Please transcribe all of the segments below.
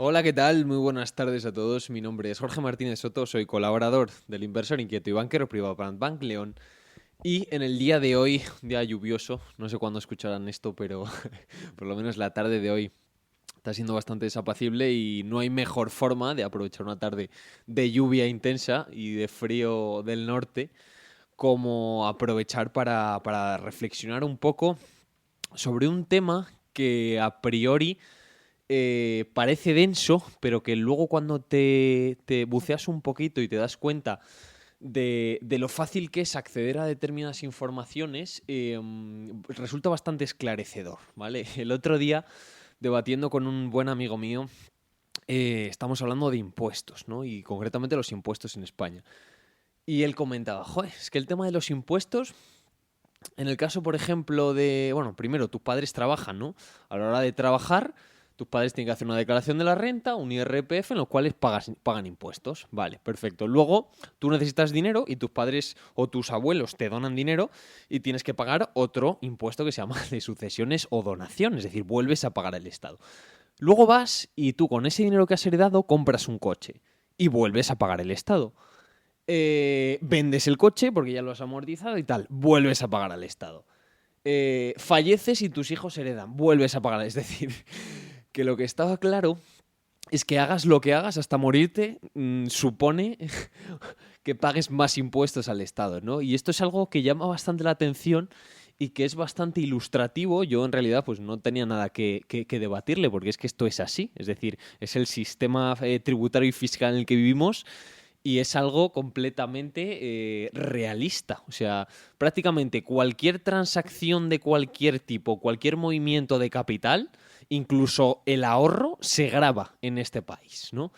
Hola, ¿qué tal? Muy buenas tardes a todos. Mi nombre es Jorge Martínez Soto, soy colaborador del Inversor Inquieto y banquero privado para Bank León. Y en el día de hoy, un día lluvioso, no sé cuándo escucharán esto, pero por lo menos la tarde de hoy está siendo bastante desapacible y no hay mejor forma de aprovechar una tarde de lluvia intensa y de frío del norte como aprovechar para reflexionar un poco sobre un tema que a priori parece denso, pero que luego cuando te buceas un poquito y te das cuenta de lo fácil que es acceder a determinadas informaciones, resulta bastante esclarecedor, ¿vale? El otro día, debatiendo con un buen amigo mío, estamos hablando de impuestos, ¿no? Y concretamente los impuestos en España. Y él comentaba, joder, es que el tema de los impuestos, en el caso, por ejemplo, de, bueno, primero, tus padres trabajan, ¿no? A la hora de trabajar, tus padres tienen que hacer una declaración de la renta, un IRPF, en los cuales pagan impuestos. Vale, perfecto. Luego, tú necesitas dinero y tus padres o tus abuelos te donan dinero y tienes que pagar otro impuesto que se llama de sucesiones o donación, es decir, vuelves a pagar al Estado. Luego vas y tú con ese dinero que has heredado compras un coche y vuelves a pagar el Estado. Vendes el coche porque ya lo has amortizado y tal, vuelves a pagar al Estado. Falleces y tus hijos heredan, vuelves a pagar. Es decir, que lo que estaba claro es que hagas lo que hagas hasta morirte, supone que pagues más impuestos al Estado, ¿no? Y esto es algo que llama bastante la atención y que es bastante ilustrativo. Yo en realidad pues no tenía nada que debatirle porque es que esto es así. Es decir, es el sistema tributario y fiscal en el que vivimos y es algo completamente realista. O sea, prácticamente cualquier transacción de cualquier tipo, cualquier movimiento de capital, incluso el ahorro, se graba en este país, ¿no?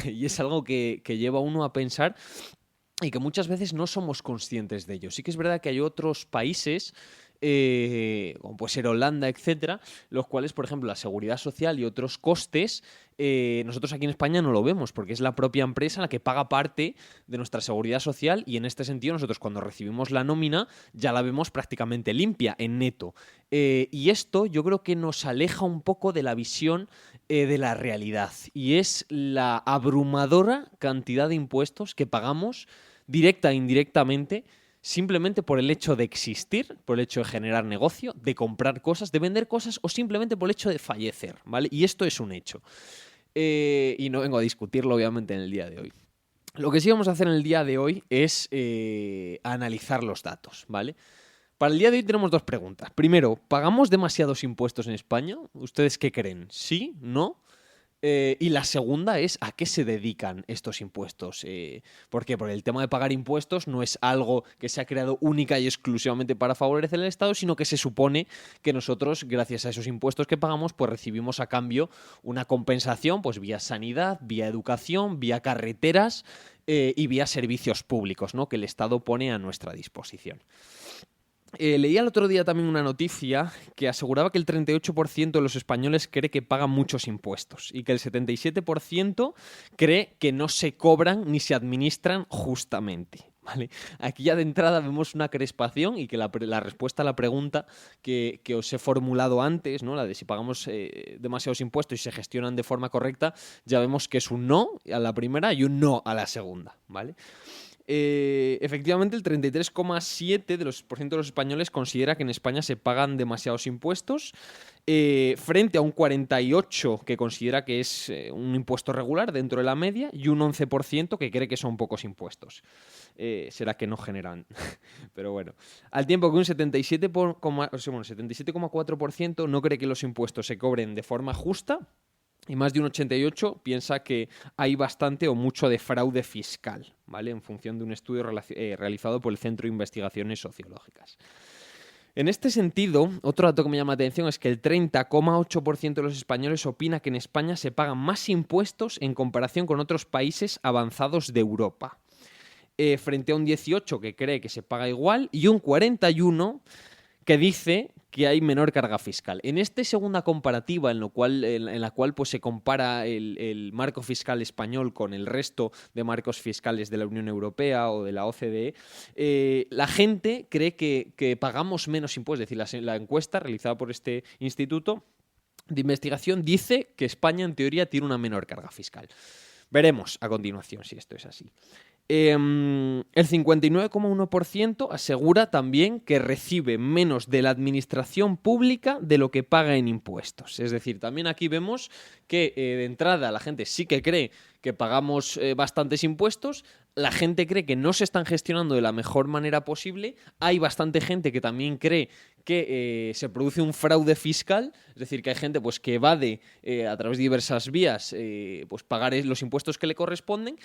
Y es algo que lleva a uno a pensar y que muchas veces no somos conscientes de ello. Sí que es verdad que hay otros países, como puede ser Holanda, etcétera, los cuales, por ejemplo, la seguridad social y otros costes, nosotros aquí en España no lo vemos, porque es la propia empresa la que paga parte de nuestra seguridad social y en este sentido nosotros cuando recibimos la nómina ya la vemos prácticamente limpia, en neto. Y esto yo creo que nos aleja un poco de la visión de la realidad y es la abrumadora cantidad de impuestos que pagamos directa e indirectamente, simplemente por el hecho de existir, por el hecho de generar negocio, de comprar cosas, de vender cosas o simplemente por el hecho de fallecer, ¿vale? Y esto es un hecho. Y no vengo a discutirlo, obviamente, en el día de hoy. Lo que sí vamos a hacer en el día de hoy es analizar los datos, ¿vale? Para el día de hoy tenemos dos preguntas. Primero, ¿pagamos demasiados impuestos en España? ¿Ustedes qué creen? ¿Sí? ¿No? Y la segunda es a qué se dedican estos impuestos. ¿Por qué? Porque el tema de pagar impuestos no es algo que se ha creado única y exclusivamente para favorecer al Estado, sino que se supone que nosotros, gracias a esos impuestos que pagamos, pues recibimos a cambio una compensación, pues vía sanidad, vía educación, vía carreteras y vía servicios públicos, ¿no? Que el Estado pone a nuestra disposición. Leí el otro día también una noticia que aseguraba que el 38% de los españoles cree que pagan muchos impuestos y que el 77% cree que no se cobran ni se administran justamente. ¿Vale? Aquí ya de entrada vemos una crespación y que la respuesta a la pregunta que os he formulado antes, ¿no? La de si pagamos demasiados impuestos y se gestionan de forma correcta, ya vemos que es un no a la primera y un no a la segunda, ¿vale? Efectivamente, el 33,7% de los españoles considera que en España se pagan demasiados impuestos, frente a un 48% que considera que es un impuesto regular dentro de la media y un 11% que cree que son pocos impuestos. Será que no generan. Pero bueno. Al tiempo que un 77,4% no cree que los impuestos se cobren de forma justa. Y más de un 88% piensa que hay bastante o mucho de fraude fiscal, ¿vale? En función de un estudio realizado por el Centro de Investigaciones Sociológicas. En este sentido, otro dato que me llama la atención es que el 30,8% de los españoles opina que en España se pagan más impuestos en comparación con otros países avanzados de Europa. Frente a un 18% que cree que se paga igual y un 41% que dice que hay menor carga fiscal. En esta segunda comparativa, en la cual pues, se compara el marco fiscal español con el resto de marcos fiscales de la Unión Europea o de la OCDE, la gente cree que pagamos menos impuestos. Es decir, la encuesta realizada por este instituto de investigación dice que España, en teoría, tiene una menor carga fiscal. Veremos a continuación si esto es así. El 59,1% asegura también que recibe menos de la administración pública de lo que paga en impuestos. Es decir, también aquí vemos que de entrada la gente sí que cree que pagamos bastantes impuestos, la gente cree que no se están gestionando de la mejor manera posible, hay bastante gente que también cree que se produce un fraude fiscal, es decir, que hay gente pues, que evade a través de diversas vías pues, pagar los impuestos que le corresponden.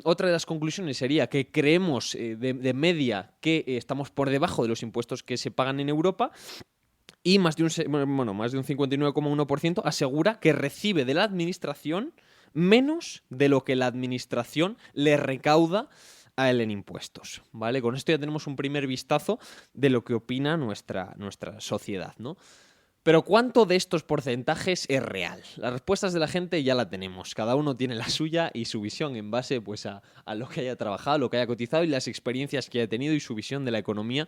Otra de las conclusiones sería que creemos de media que estamos por debajo de los impuestos que se pagan en Europa y más de un 59,1% asegura que recibe de la administración menos de lo que la administración le recauda a él en impuestos, ¿vale? Con esto ya tenemos un primer vistazo de lo que opina nuestra sociedad, ¿no? Pero ¿cuánto de estos porcentajes es real? Las respuestas de la gente ya la tenemos. Cada uno tiene la suya y su visión en base pues, a lo que haya trabajado, lo que haya cotizado y las experiencias que haya tenido y su visión de la economía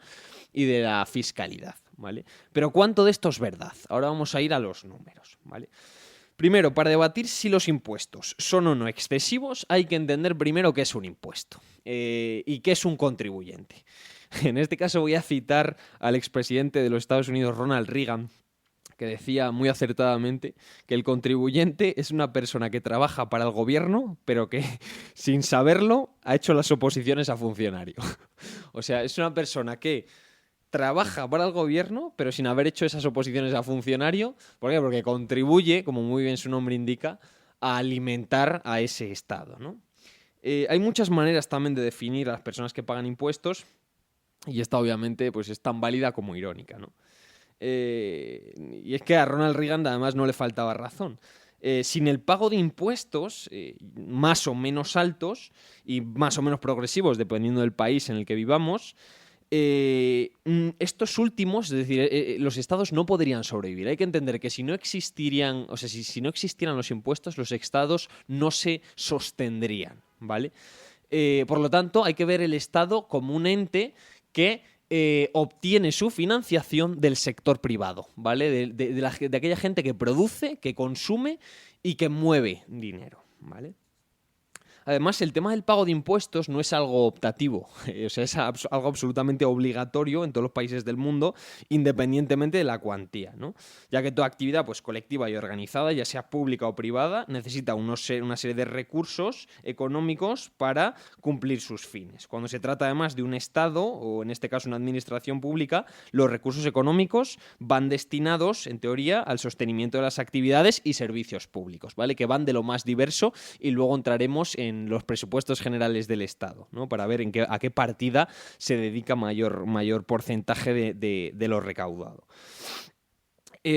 y de la fiscalidad, ¿vale? Pero ¿cuánto de esto es verdad? Ahora vamos a ir a los números, ¿vale? Primero, para debatir si los impuestos son o no excesivos, hay que entender primero qué es un impuesto y qué es un contribuyente. En este caso voy a citar al expresidente de los Estados Unidos, Ronald Reagan, que decía muy acertadamente que el contribuyente es una persona que trabaja para el gobierno, pero que sin saberlo ha hecho las oposiciones a funcionario. O sea, es una persona que trabaja para el gobierno, pero sin haber hecho esas oposiciones a funcionario. ¿Por qué? Porque contribuye, como muy bien su nombre indica, a alimentar a ese Estado, ¿no? Hay muchas maneras también de definir a las personas que pagan impuestos y esta obviamente pues, es tan válida como irónica, ¿no? Y es que a Ronald Reagan además no le faltaba razón. Sin el pago de impuestos más o menos altos y más o menos progresivos, dependiendo del país en el que vivamos, estos últimos, es decir, los estados no podrían sobrevivir. Hay que entender que si no existirían, o sea, si no existieran los impuestos, los estados no se sostendrían, ¿vale? Por lo tanto, hay que ver el Estado como un ente que obtiene su financiación del sector privado, ¿vale? De aquella gente que produce, que consume y que mueve dinero, ¿vale? Además, el tema del pago de impuestos no es algo optativo, o sea, es algo absolutamente obligatorio en todos los países del mundo, independientemente de la cuantía, ¿no? Ya que toda actividad pues, colectiva y organizada, ya sea pública o privada, necesita una serie de recursos económicos para cumplir sus fines. Cuando se trata además de un Estado, o en este caso una administración pública, los recursos económicos van destinados, en teoría, al sostenimiento de las actividades y servicios públicos, ¿vale? Que van de lo más diverso y luego entraremos en los presupuestos generales del Estado, ¿no? Para ver a qué partida se dedica mayor porcentaje de lo recaudado.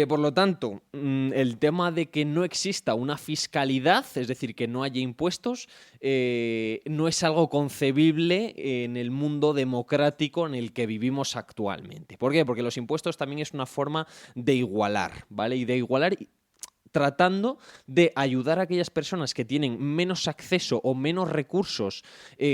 Por lo tanto, el tema de que no exista una fiscalidad, es decir, que no haya impuestos, no es algo concebible en el mundo democrático en el que vivimos actualmente. ¿Por qué? Porque los impuestos también es una forma de igualar, ¿vale? Y de igualar tratando de ayudar a aquellas personas que tienen menos acceso o menos recursos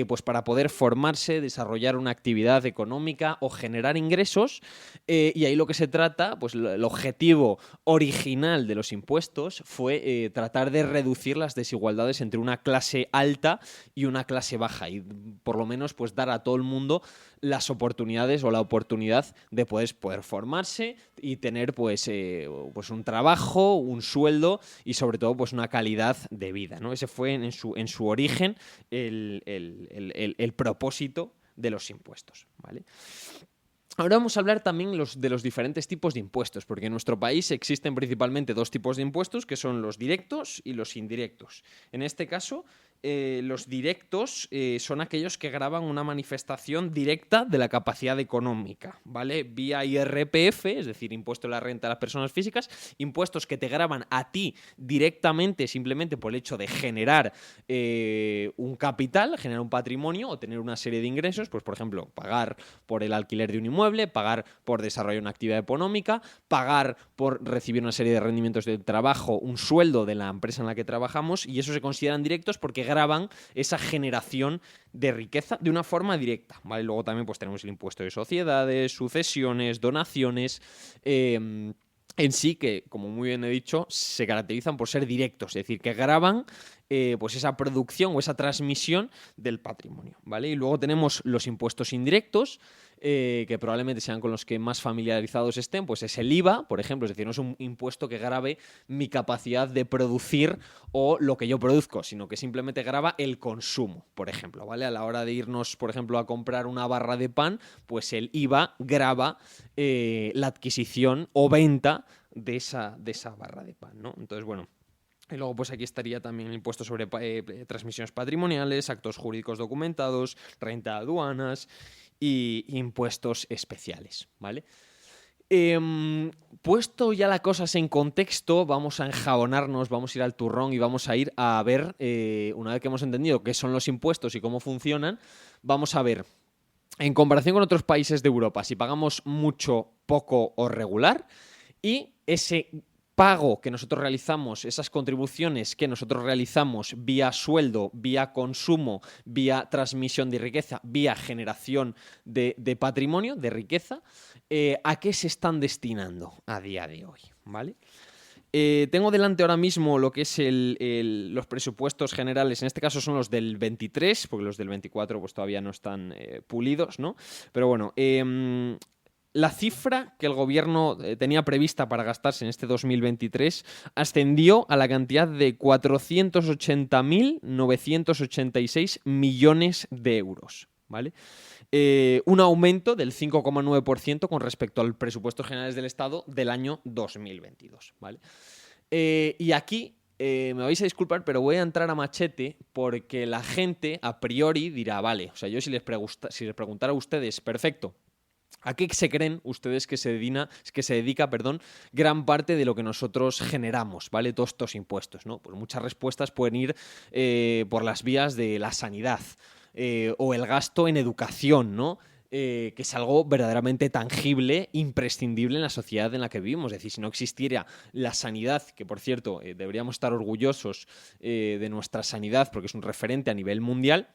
pues para poder formarse, desarrollar una actividad económica o generar ingresos. Y ahí lo que se trata, pues el objetivo original de los impuestos fue tratar de reducir las desigualdades entre una clase alta y una clase baja y por lo menos pues dar a todo el mundo las oportunidades o la oportunidad de poder formarse y tener pues un trabajo, un sueldo y sobre todo pues una calidad de vida, ¿no? Ese fue en su origen el propósito de los impuestos, ¿vale? Ahora vamos a hablar también de los diferentes tipos de impuestos, porque en nuestro país existen principalmente dos tipos de impuestos, que son los directos y los indirectos. En este caso, los directos son aquellos que gravan una manifestación directa de la capacidad económica, ¿vale? Vía IRPF, es decir, impuesto a la renta de las personas físicas, impuestos que te graban a ti directamente simplemente por el hecho de generar un capital, generar un patrimonio o tener una serie de ingresos, pues por ejemplo, pagar por el alquiler de un inmueble, pagar por desarrollar una actividad económica, pagar por recibir una serie de rendimientos del trabajo, un sueldo de la empresa en la que trabajamos, y eso se consideran directos porque graban esa generación de riqueza de una forma directa, ¿vale? Luego también pues tenemos el impuesto de sociedades, sucesiones, donaciones, en sí, que como muy bien he dicho, se caracterizan por ser directos, es decir, que graban pues esa producción o esa transmisión del patrimonio, ¿vale? Y luego tenemos los impuestos indirectos, que probablemente sean con los que más familiarizados estén, pues es el IVA, por ejemplo, es decir, no es un impuesto que grave mi capacidad de producir o lo que yo produzco, sino que simplemente grava el consumo, por ejemplo, ¿vale? A la hora de irnos, por ejemplo, a comprar una barra de pan, pues el IVA grava la adquisición o venta de esa barra de pan, ¿no? Entonces, bueno. Y luego, pues aquí estaría también el impuesto sobre transmisiones patrimoniales, actos jurídicos documentados, renta de aduanas y impuestos especiales, ¿vale? Puesto ya las cosas en contexto, vamos a enjabonarnos, vamos a ir al turrón y vamos a ir a ver, una vez que hemos entendido qué son los impuestos y cómo funcionan, vamos a ver, en comparación con otros países de Europa, si pagamos mucho, poco o regular, y ese pago que nosotros realizamos, esas contribuciones que nosotros realizamos vía sueldo, vía consumo, vía transmisión de riqueza, vía generación de patrimonio, de riqueza, ¿a qué se están destinando a día de hoy? ¿Vale? Tengo delante ahora mismo lo que es los presupuestos generales, en este caso son los del 23, porque los del 24 pues todavía no están pulidos, ¿no? Pero bueno, la cifra que el gobierno tenía prevista para gastarse en este 2023 ascendió a la cantidad de 480.986 millones de euros, ¿vale? Un aumento del 5,9% con respecto al presupuestos generales del Estado del año 2022, ¿vale? Y aquí me vais a disculpar, pero voy a entrar a machete porque la gente a priori dirá, vale, o sea, yo si les preguntara a ustedes, perfecto, ¿a qué se creen ustedes que se dedica, gran parte de lo que nosotros generamos, ¿vale? Todos estos impuestos, ¿no? Pues muchas respuestas pueden ir por las vías de la sanidad o el gasto en educación, ¿no? Que es algo verdaderamente tangible, imprescindible en la sociedad en la que vivimos. Es decir, si no existiera la sanidad, que por cierto deberíamos estar orgullosos de nuestra sanidad porque es un referente a nivel mundial,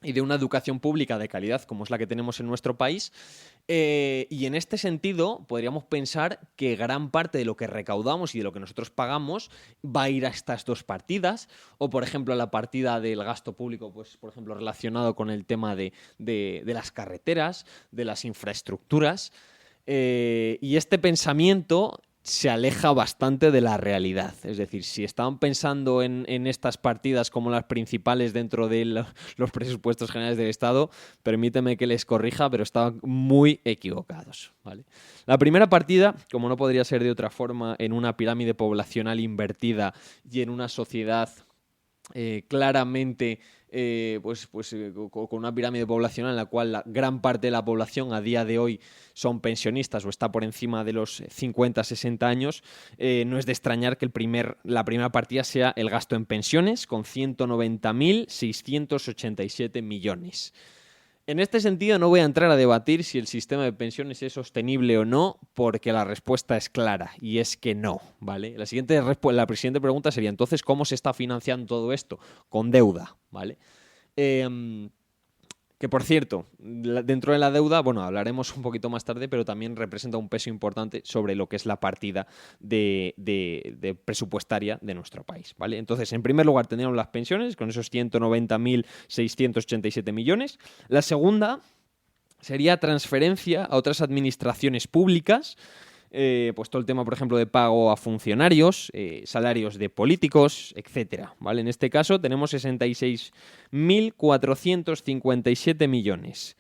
y de una educación pública de calidad como es la que tenemos en nuestro país. Y en este sentido podríamos pensar que gran parte de lo que recaudamos y de lo que nosotros pagamos va a ir a estas dos partidas, o por ejemplo a la partida del gasto público, pues por ejemplo relacionado con el tema de las carreteras, de las infraestructuras. Y este pensamiento se aleja bastante de la realidad. Es decir, si estaban pensando en estas partidas como las principales dentro de los presupuestos generales del Estado, permíteme que les corrija, pero estaban muy equivocados, ¿vale? La primera partida, como no podría ser de otra forma, en una pirámide poblacional invertida y en una sociedad claramente con una pirámide poblacional en la cual la gran parte de la población a día de hoy son pensionistas o está por encima de los 50-60 años, no es de extrañar que la primera partida sea el gasto en pensiones con 190.687 millones. En este sentido no voy a entrar a debatir si el sistema de pensiones es sostenible o no, porque la respuesta es clara y es que no, ¿vale? La siguiente pregunta sería, entonces, ¿cómo se está financiando todo esto? Con deuda, ¿vale? Que por cierto, dentro de la deuda, bueno, hablaremos un poquito más tarde, pero también representa un peso importante sobre lo que es la partida de presupuestaria de nuestro país, ¿vale? Entonces, en primer lugar, tenemos las pensiones con esos 190.687 millones. La segunda sería transferencia a otras administraciones públicas, pues todo el tema, por ejemplo, de pago a funcionarios, salarios de políticos, etcétera, ¿vale? En este caso tenemos 66.457 millones.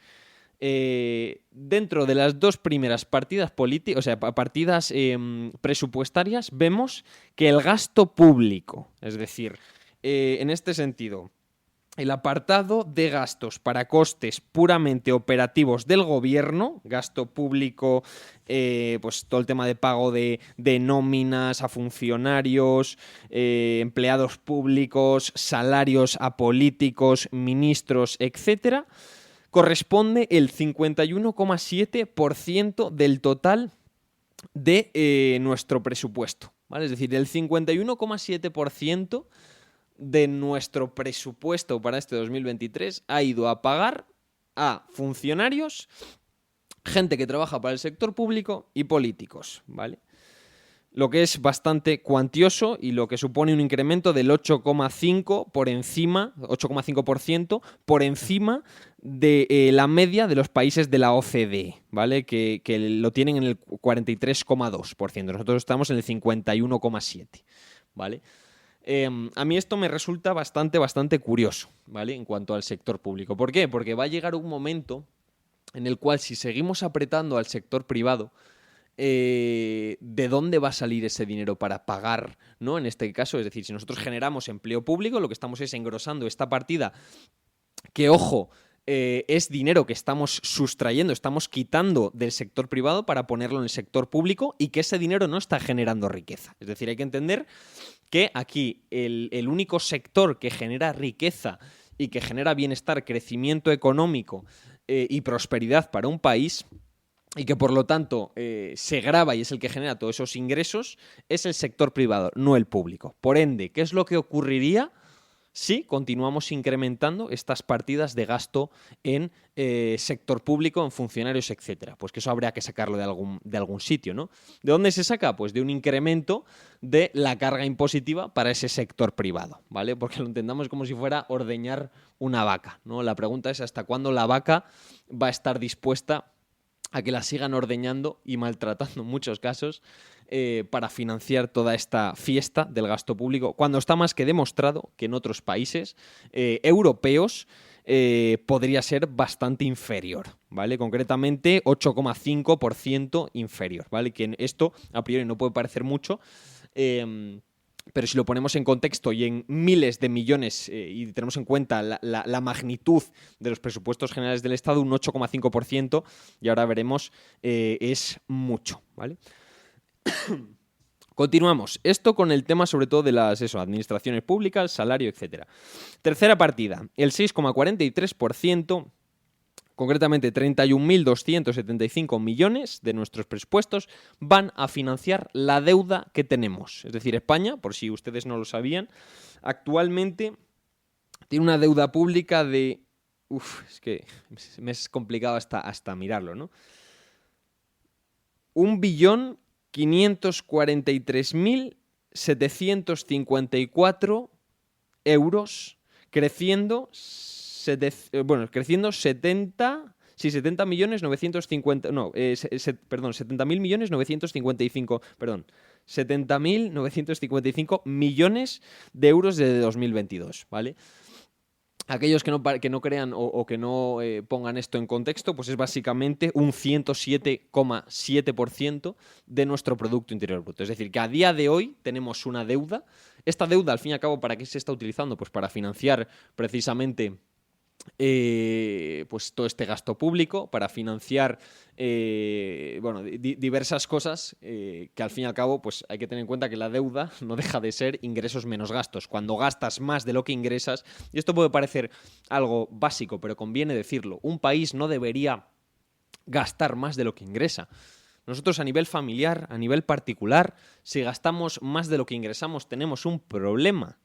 Dentro de las dos primeras partidas presupuestarias, vemos que el gasto público, es decir, en este sentido, el apartado de gastos para costes puramente operativos del gobierno, gasto público, pues todo el tema de pago de nóminas a funcionarios, empleados públicos, salarios a políticos, ministros, etcétera, corresponde el 51,7% del total de nuestro presupuesto, ¿vale? Es decir, el 51,7% de nuestro presupuesto para este 2023 ha ido a pagar a funcionarios, gente que trabaja para el sector público y políticos, ¿vale? lo que es bastante cuantioso y lo que supone un incremento del 8,5% por encima de la media de los países de la OCDE, ¿vale? Que lo tienen en el 43,2%. Nosotros estamos en el 51,7%, ¿vale? A mí esto me resulta bastante curioso, ¿vale? En cuanto al sector público. ¿Por qué? Porque va a llegar un momento en el cual, si seguimos apretando al sector privado, ¿de dónde va a salir ese dinero para pagar, ¿no? En este caso, es decir, si nosotros generamos empleo público, lo que estamos es engrosando esta partida que, ojo, es dinero que estamos sustrayendo, estamos quitando del sector privado para ponerlo en el sector público y que ese dinero no está generando riqueza. Es decir, hay que entender que aquí el único sector que genera riqueza y que genera bienestar, crecimiento económico y prosperidad para un país, y que por lo tanto se grava y es el que genera todos esos ingresos, es el sector privado, no el público. Por ende, ¿qué es lo que ocurriría si continuamos incrementando estas partidas de gasto en sector público, en funcionarios, etcétera? Pues que eso habría que sacarlo de algún sitio, ¿no? ¿De dónde se saca? Pues de un incremento de la carga impositiva para ese sector privado, ¿vale? Porque lo entendamos como si fuera ordeñar una vaca, ¿no? La pregunta es hasta cuándo la vaca va a estar dispuesta a que la sigan ordeñando y maltratando en muchos casos para financiar toda esta fiesta del gasto público, cuando está más que demostrado que en otros países europeos podría ser bastante inferior, ¿vale? Concretamente 8,5% inferior, ¿vale? Que esto a priori no puede parecer mucho, pero si lo ponemos en contexto y en miles de millones y tenemos en cuenta la magnitud de los presupuestos generales del Estado, un 8,5%, y ahora veremos, es mucho, ¿vale? Continuamos. Esto con el tema sobre todo de las administraciones públicas, salario, etc. Tercera partida, el 6,43%. Concretamente, 31.275 millones de nuestros presupuestos van a financiar la deuda que tenemos. Es decir, España, por si ustedes no lo sabían, actualmente tiene una deuda pública de... es que me es complicado hasta mirarlo, ¿no? 1.543.754 euros, creciendo 70 millones 950, no, perdón, 70.955, perdón, 70.955 millones de euros desde 2022, ¿vale? Aquellos que no crean o que no pongan esto en contexto, pues es básicamente un 107,7% de nuestro Producto Interior Bruto. Es decir, que a día de hoy tenemos una deuda. Esta deuda, al fin y al cabo, ¿para qué se está utilizando? Pues para financiar precisamente pues todo este gasto público, para financiar diversas cosas que al fin y al cabo pues hay que tener en cuenta que la deuda no deja de ser ingresos menos gastos. Cuando gastas más de lo que ingresas, y esto puede parecer algo básico, pero conviene decirlo, un país no debería gastar más de lo que ingresa. Nosotros a nivel familiar, a nivel particular, si gastamos más de lo que ingresamos tenemos un problema.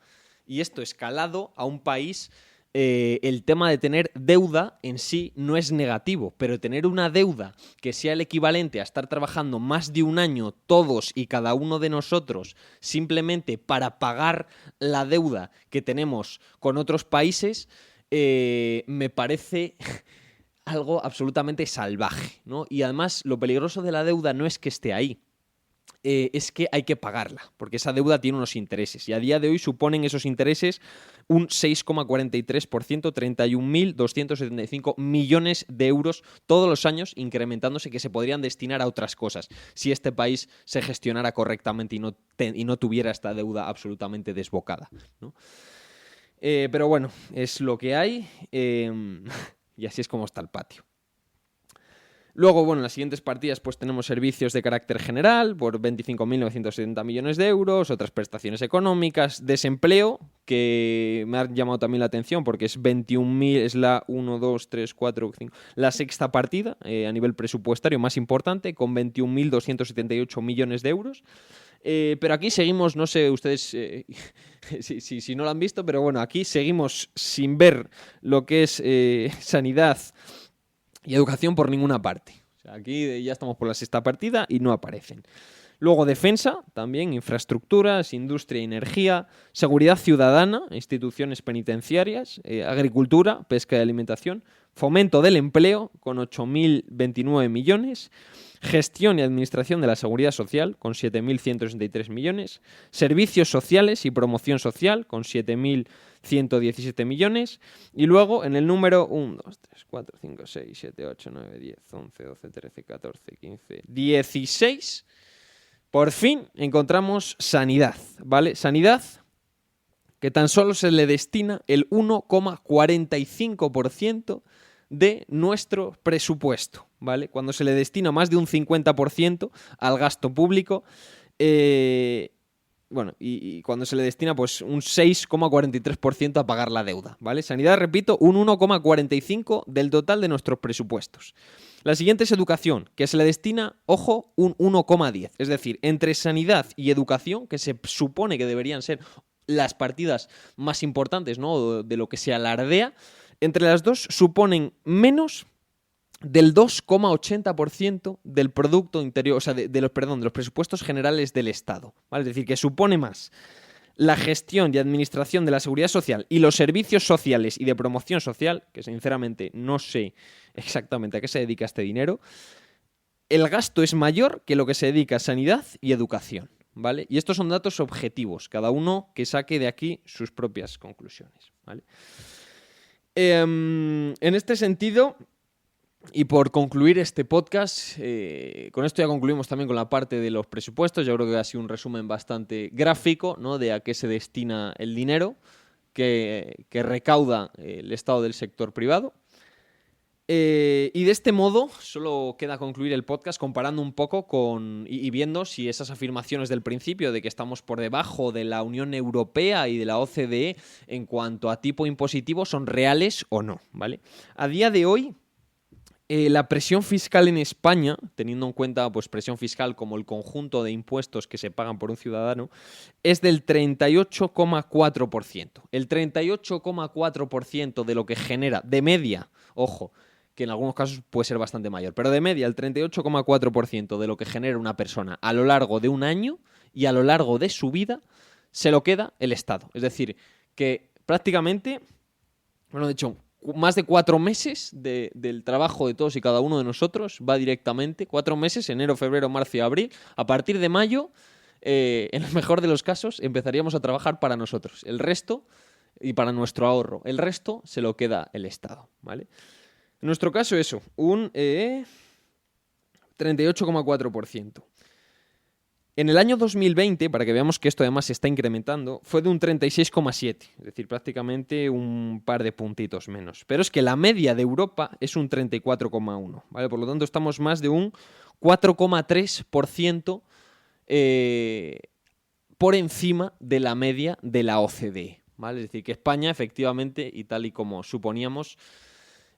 Y esto escalado a un país... el tema de tener deuda en sí no es negativo, pero tener una deuda que sea el equivalente a estar trabajando más de un año todos y cada uno de nosotros simplemente para pagar la deuda que tenemos con otros países, me parece algo absolutamente salvaje, ¿no? Y además lo peligroso de la deuda no es que esté ahí, es que hay que pagarla, porque esa deuda tiene unos intereses y a día de hoy suponen esos intereses un 6,43%, 31.275 millones de euros todos los años, incrementándose, que se podrían destinar a otras cosas si este país se gestionara correctamente y no tuviera esta deuda absolutamente desbocada, ¿no? Pero bueno, es lo que hay y así es como está el patio. Luego, bueno, en las siguientes partidas pues tenemos servicios de carácter general por 25.970 millones de euros, otras prestaciones económicas, desempleo, que me ha llamado también la atención porque es 21.000, es la 1, 2, 3, 4, 5, la sexta partida a nivel presupuestario más importante, con 21.278 millones de euros. Pero aquí seguimos, no sé ustedes si no lo han visto, pero bueno, aquí seguimos sin ver lo que es sanidad y educación por ninguna parte. O sea, aquí ya estamos por la sexta partida y no aparecen. Luego defensa, también infraestructuras, industria y energía, seguridad ciudadana, instituciones penitenciarias, agricultura, pesca y alimentación, fomento del empleo con 8.029 millones, gestión y administración de la seguridad social con 7.163 millones, servicios sociales y promoción social con 7.117 millones y luego en el número 1, 2, 3, 4, 5, 6, 7, 8, 9, 10, 11, 12, 13, 14, 15, 16... Por fin encontramos sanidad, ¿vale? Sanidad que tan solo se le destina el 1,45% de nuestro presupuesto, ¿vale? Cuando se le destina más de un 50% al gasto público, y cuando se le destina pues un 6,43% a pagar la deuda, ¿vale? Sanidad, repito, un 1,45% del total de nuestros presupuestos. La siguiente es educación, que se le destina, ojo, un 1,10%. Es decir, entre sanidad y educación, que se supone que deberían ser las partidas más importantes, ¿no?, de lo que se alardea, entre las dos suponen menos del 2,80% del Producto Interior, o sea, de los presupuestos generales del Estado, ¿vale? Es decir, que supone más la gestión y administración de la seguridad social y los servicios sociales y de promoción social, que sinceramente no sé exactamente a qué se dedica este dinero, el gasto es mayor que lo que se dedica a sanidad y educación, ¿vale? Y estos son datos objetivos, cada uno que saque de aquí sus propias conclusiones, ¿vale? En este sentido, y por concluir este podcast, con esto ya concluimos también con la parte de los presupuestos. Yo creo que ha sido un resumen bastante gráfico, ¿no?, de a qué se destina el dinero que recauda el Estado del sector privado. Y de este modo solo queda concluir el podcast comparando un poco y viendo si esas afirmaciones del principio de que estamos por debajo de la Unión Europea y de la OCDE en cuanto a tipo impositivo son reales o no, ¿vale? A día de hoy, la presión fiscal en España, teniendo en cuenta pues, presión fiscal como el conjunto de impuestos que se pagan por un ciudadano, es del 38,4%. El 38,4% de lo que genera, de media, ojo, que en algunos casos puede ser bastante mayor, pero de media el 38,4% de lo que genera una persona a lo largo de un año y a lo largo de su vida se lo queda el Estado. Es decir, que prácticamente, bueno, de hecho, más de 4 meses del trabajo de todos y cada uno de nosotros va directamente, 4 meses, enero, febrero, marzo y abril. A partir de mayo, en el mejor de los casos, empezaríamos a trabajar para nosotros. El resto, y para nuestro ahorro, el resto se lo queda el Estado, ¿vale? En nuestro caso eso, un 38,4%. En el año 2020, para que veamos que esto además se está incrementando, fue de un 36,7%, es decir, prácticamente un par de puntitos menos. Pero es que la media de Europa es un 34,1%, ¿vale? Por lo tanto, estamos más de un 4,3% por encima de la media de la OCDE, ¿vale? Es decir, que España, efectivamente, y tal y como suponíamos,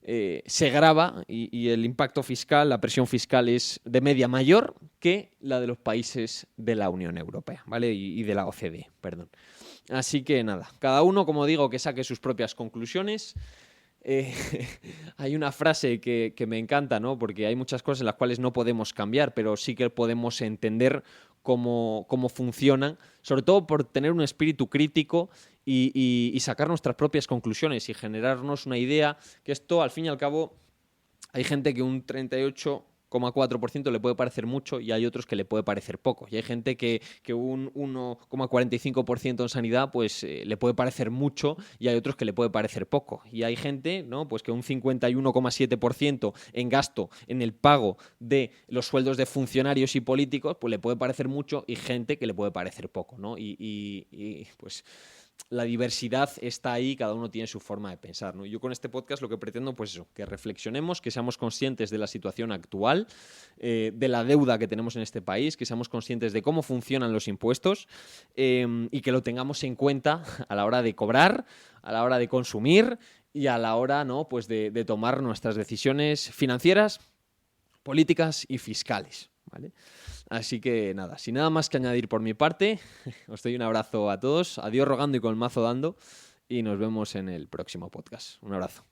se grava y el impacto fiscal, la presión fiscal es de media mayor que la de los países de la Unión Europea, ¿vale? Y de la OCDE, perdón. Así que nada, cada uno, como digo, que saque sus propias conclusiones. Hay una frase que me encanta, ¿no? Porque hay muchas cosas en las cuales no podemos cambiar, pero sí que podemos entender cómo funcionan, sobre todo por tener un espíritu crítico y sacar nuestras propias conclusiones y generarnos una idea, que esto, al fin y al cabo, hay gente que un 38,4% le puede parecer mucho y hay otros que le puede parecer poco. Y hay gente que un 1,45% en sanidad pues le puede parecer mucho y hay otros que le puede parecer poco. Y hay gente, ¿no?, pues que un 51,7% en gasto en el pago de los sueldos de funcionarios y políticos pues le puede parecer mucho y gente que le puede parecer poco, ¿no? Y pues la diversidad está ahí, cada uno tiene su forma de pensar, ¿no? Yo con este podcast lo que pretendo, pues eso, que reflexionemos, que seamos conscientes de la situación actual, de la deuda que tenemos en este país, que seamos conscientes de cómo funcionan los impuestos y que lo tengamos en cuenta a la hora de cobrar, a la hora de consumir y a la hora, ¿no?, pues de tomar nuestras decisiones financieras, políticas y fiscales, ¿vale? Así que nada, sin nada más que añadir por mi parte, os doy un abrazo a todos, adiós rogando y con el mazo dando, y nos vemos en el próximo podcast. Un abrazo.